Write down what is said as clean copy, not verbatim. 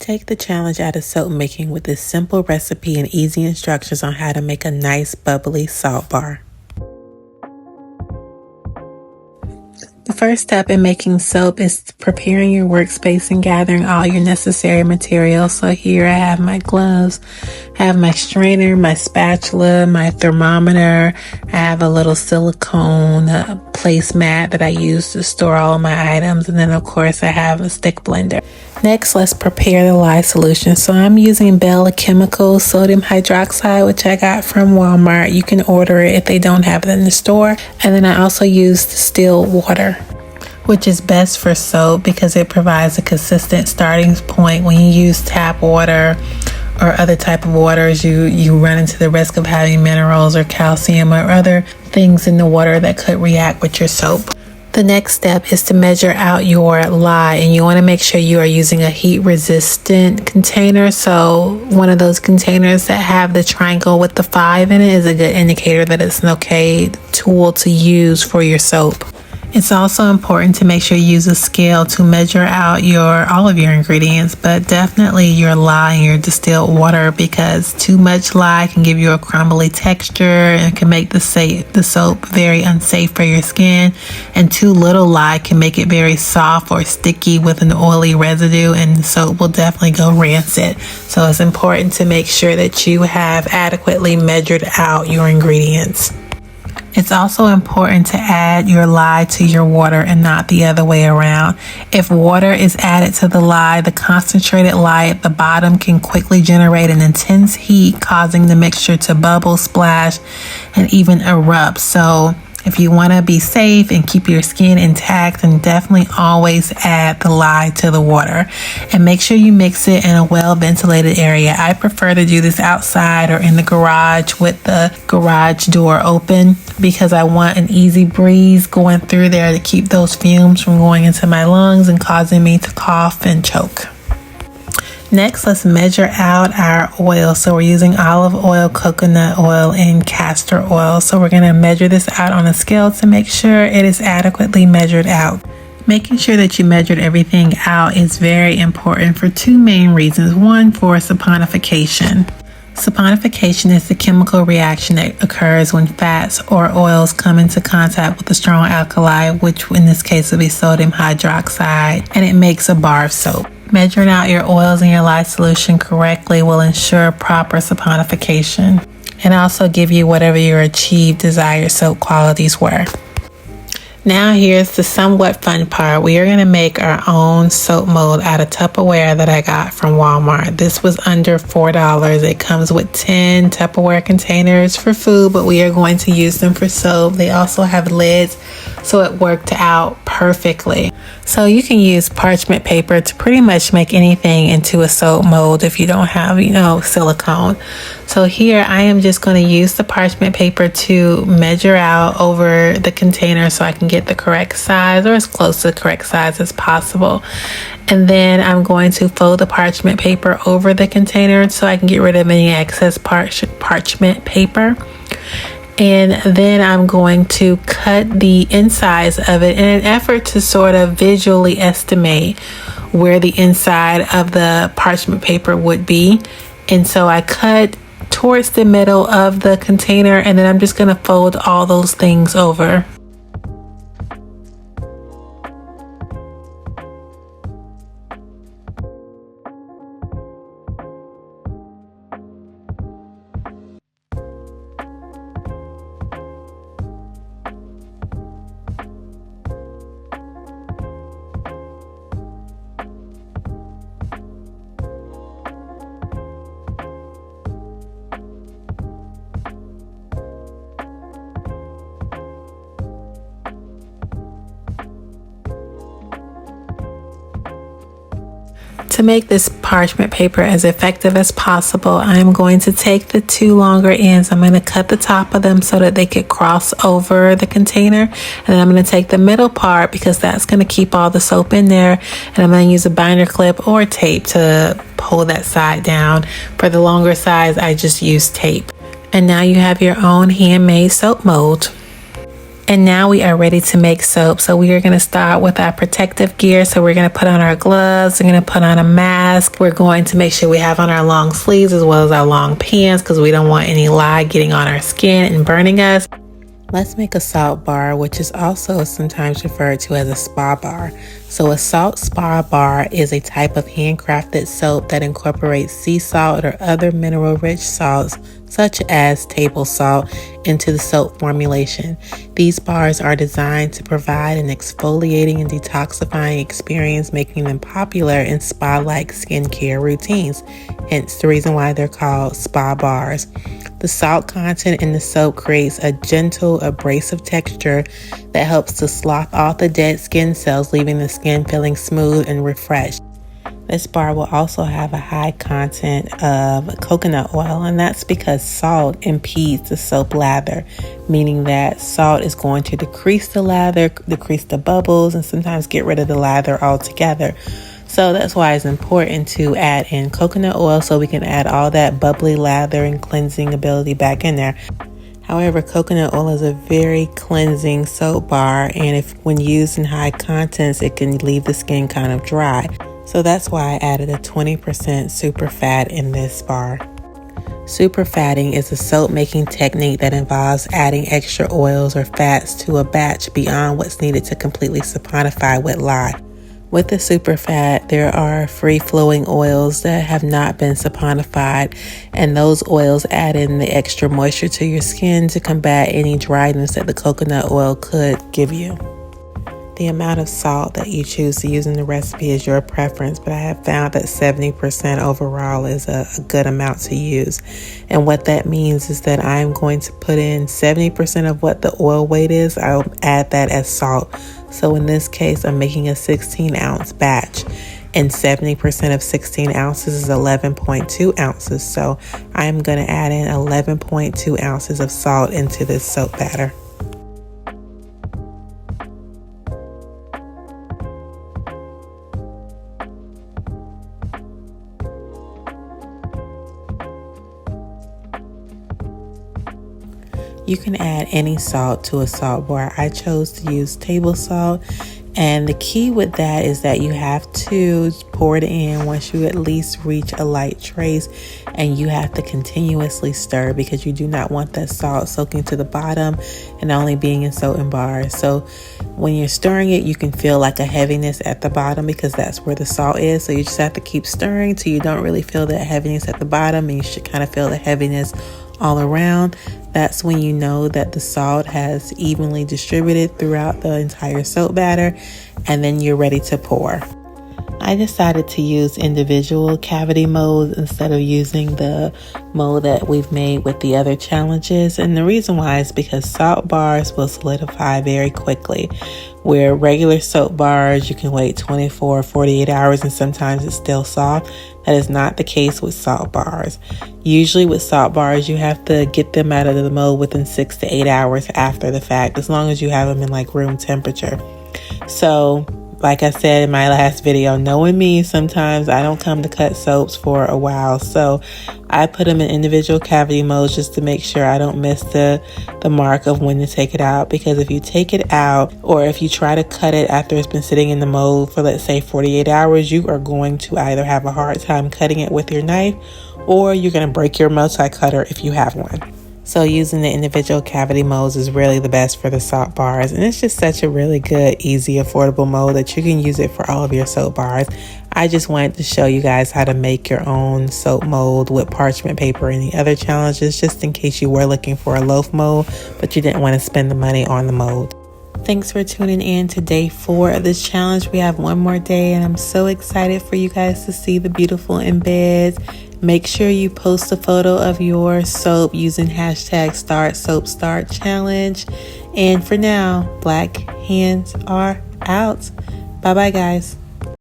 Take the challenge out of soap making with this simple recipe and easy instructions on how to make a nice bubbly salt bar. The first step in making soap is preparing your workspace and gathering all your necessary materials. So here I have my gloves, I have my strainer, my spatula, my thermometer, I have a little silicone placemat that I use to store all of my items, and then of course I have a stick blender. Next, let's prepare the Lye solution. So I'm using Bella Chemical sodium hydroxide, which I got from Walmart. You can order it if they don't have it in the store. And then I also used distilled water, which is best for soap because it provides a consistent starting point. When you use tap water or other type of waters, you run into the risk of having minerals or calcium or other things in the water that could react with your soap. The next step is to measure out your lye, and you want to make sure you are using a heat resistant container. So one of those containers that have the triangle with the 5 in it is a good indicator that it's an okay tool to use for your soap. It's also important to make sure you use a scale to measure out all of your ingredients, but definitely your lye and your distilled water, because too much lye can give you a crumbly texture and can make the soap very unsafe for your skin, and too little lye can make it very soft or sticky with an oily residue, and the soap will definitely go rancid. So it's important to make sure that you have adequately measured out your ingredients. It's also important to add your lye to your water and not the other way around. If water is added to the lye, the concentrated lye at the bottom can quickly generate an intense heat, causing the mixture to bubble, splash, and even erupt. So if you want to be safe and keep your skin intact, then definitely always add the lye to the water. And make sure you mix it in a well-ventilated area. I prefer to do this outside or in the garage with the garage door open, because I want an easy breeze going through there to keep those fumes from going into my lungs and causing me to cough and choke. Next, let's measure out our oil. So we're using olive oil, coconut oil, and castor oil. So we're going to measure this out on a scale to make sure it is adequately measured out. Making sure that you measured everything out is very important for two main reasons. One, for saponification. Saponification is the chemical reaction that occurs when fats or oils come into contact with a strong alkali, which in this case would be sodium hydroxide, and it makes a bar of soap. Measuring out your oils in your Lye solution correctly will ensure proper saponification and also give you whatever your achieved desired soap qualities were. Now here's the somewhat fun part. We are going to make our own soap mold out of Tupperware that I got from Walmart. This was under $4. It comes with 10 Tupperware containers for food, but we are going to use them for soap. They also have lids, so it worked out perfectly. So you can use parchment paper to pretty much make anything into a soap mold if you don't have, silicone. So here I am just going to use the parchment paper to measure out over the container so I can get the correct size, or as close to the correct size as possible. And then I'm going to fold the parchment paper over the container so I can get rid of any excess parchment paper. And then I'm going to cut the insides of it in an effort to sort of visually estimate where the inside of the parchment paper would be. And so I cut towards the middle of the container, and then I'm just going to fold all those things over. To make this parchment paper as effective as possible, I'm going to take the two longer ends. I'm going to cut the top of them so that they could cross over the container. And then I'm going to take the middle part, because that's going to keep all the soap in there. And I'm going to use a binder clip or tape to pull that side down. For the longer sides, I just use tape. And now you have your own handmade soap mold. And now we are ready to make soap. So we are going to start with our protective gear. So we're going to put on our gloves. We're going to put on a mask. We're going to make sure we have on our long sleeves as well as our long pants because we don't want any lye getting on our skin and burning us. Let's make a salt bar, which is also sometimes referred to as a spa bar. So a salt spa bar is a type of handcrafted soap that incorporates sea salt or other mineral-rich salts, such as table salt, into the soap formulation. These bars are designed to provide an exfoliating and detoxifying experience, making them popular in spa-like skincare routines. Hence the reason why they're called spa bars. The salt content in the soap creates a gentle, abrasive texture that helps to slough off the dead skin cells, leaving the skin feeling smooth and refreshed. This bar will also have a high content of coconut oil, and that's because salt impedes the soap lather, meaning that salt is going to decrease the lather, decrease the bubbles, and sometimes get rid of the lather altogether. So that's why it's important to add in coconut oil so we can add all that bubbly lather and cleansing ability back in there. However, coconut oil is a very cleansing soap bar, and if when used in high contents, it can leave the skin kind of dry. So that's why I added a 20% super fat in this bar. Super fatting is a soap making technique that involves adding extra oils or fats to a batch beyond what's needed to completely saponify with lye. With the super fat, there are free-flowing oils that have not been saponified, and those oils add in the extra moisture to your skin to combat any dryness that the coconut oil could give you. The amount of salt that you choose to use in the recipe is your preference, but I have found that 70% overall is a good amount to use. And what that means is that I'm going to put in 70% of what the oil weight is. I'll add that as salt. So in this case, I'm making a 16-ounce batch, and 70% of 16 ounces is 11.2 ounces. So I'm going to add in 11.2 ounces of salt into this soap batter. You can add any salt to a salt bar. I chose to use table salt, and the key with that is that you have to pour it in once you at least reach a light trace, and you have to continuously stir because you do not want that salt soaking to the bottom and only being in soap and bars. So when you're stirring it, you can feel like a heaviness at the bottom because that's where the salt is. So you just have to keep stirring till you don't really feel that heaviness at the bottom, and you should kind of feel the heaviness all around. That's when you know that the salt has evenly distributed throughout the entire soap batter, and then you're ready to pour. I decided to use individual cavity molds instead of using the mold that we've made with the other challenges. And the reason why is because salt bars will solidify very quickly. Where regular soap bars, you can wait 24 or 48 hours and sometimes it's still soft. That is not the case with salt bars. Usually with salt bars, you have to get them out of the mold within 6 to 8 hours after the fact, as long as you have them in like room temperature. So like I said in my last video, knowing me, sometimes I don't come to cut soaps for a while. So I put them in individual cavity molds just to make sure I don't miss the mark of when to take it out. Because if you take it out, or if you try to cut it after it's been sitting in the mold for, let's say, 48 hours, you are going to either have a hard time cutting it with your knife, or you're going to break your multi-cutter if you have one. So using the individual cavity molds is really the best for the salt bars. And it's just such a really good, easy, affordable mold that you can use it for all of your soap bars. I just wanted to show you guys how to make your own soap mold with parchment paper and the other challenges, just in case you were looking for a loaf mold, but you didn't want to spend the money on the mold. Thanks for tuning in to day 4 of this challenge. We have one more day, and I'm so excited for you guys to see the beautiful embeds. Make sure you post a photo of your soap using hashtag #StartSoapStartChallenge. And for now, black hands are out. Bye bye, guys.